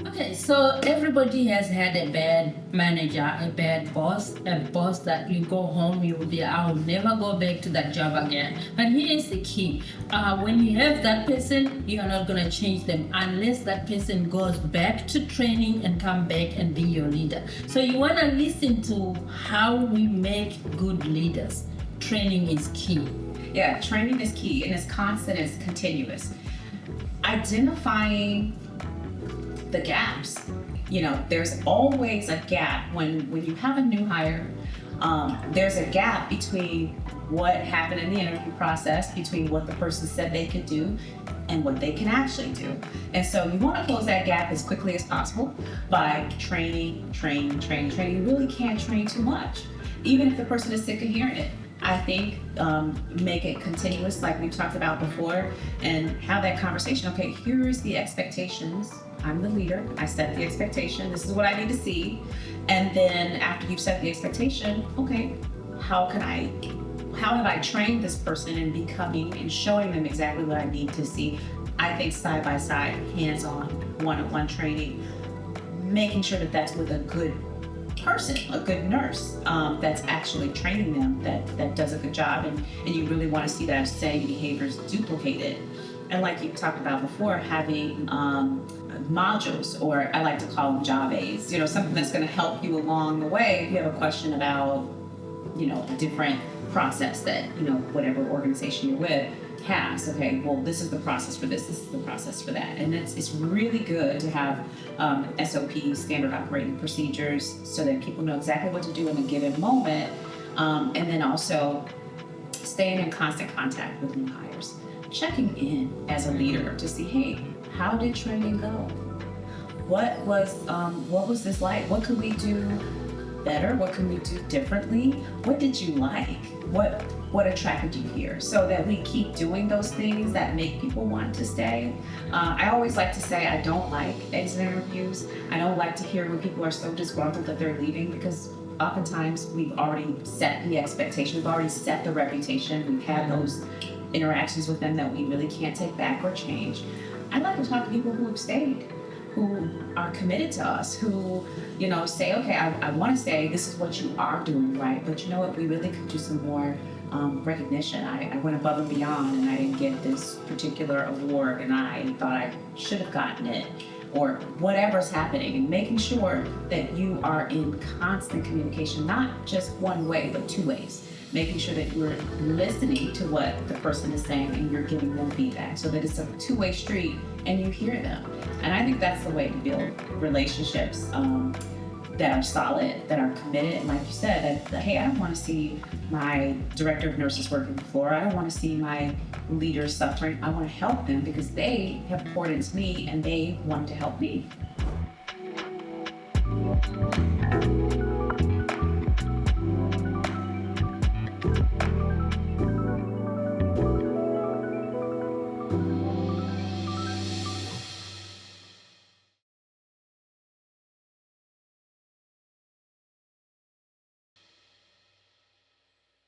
Okay, so everybody has had a bad manager, a bad boss, a boss that you go home, you will be, I'll never go back to that job again. But here is the key. When you have that person, you are not going to change them unless that person goes back to training and come back and be your leader. So you want to listen to how we make good leaders. Training is key. Yeah, training is key, and it's constant, it's continuous. Identifying the gaps. There's always a gap when you have a new hire. There's a gap between what happened in the interview process, between what the person said they could do and what they can actually do. And so you want to close that gap as quickly as possible by training. You really can't train too much, even if the person is sick of hearing it. I think make it continuous, like we talked about before, and have that conversation. Okay, here's the expectations. I'm the leader. I set the expectation. This is what I need to see. And then after you've set the expectation, okay, how have I trained this in and becoming and showing them exactly what I need to see? I think side by side, hands-on, one-on-one training, making sure that that's with a good person, a good nurse that's actually training them, that does a good job, and you really want to see that same behaviors duplicated. And like you talked about before, having modules, or I like to call them job aids, something that's going to help you along the way if you have a question about, a different process that, whatever organization you're with has. Okay, well, this is the process for this is the process for that. And it's really good to have SOPs, standard operating procedures, so that people know exactly what to do in a given moment. And then also staying in constant contact with new hires, checking in as a leader to see, hey, how did training go? What was this like? What could we do better? What can we do differently? What did you like? What attracted you here? So that we keep doing those things that make people want to stay. I always like to say I don't like exit interviews. I don't like to hear when people are so disgruntled that they're leaving, because oftentimes we've already set the expectation, we've already set the reputation, we've had those interactions with them that we really can't take back or change. I like to talk to people who have stayed, who are committed to us, who, say, okay, I want to stay, this is what you are doing right, but you know what, we really could do some more recognition. I went above and beyond and I didn't get this particular award and I thought I should have gotten it, or whatever's happening, and making sure that you are in constant communication, not just one way, but two ways. Making sure that you're listening to what the person is saying and you're giving them feedback, so that it's a two-way street and you hear them. And I think that's the way to build relationships that are solid, that are committed. And like you said, that hey, I don't want to see my director of nurses working the floor. I don't want to see my leaders suffering. I want to help them because they have poured into me and they want to help me.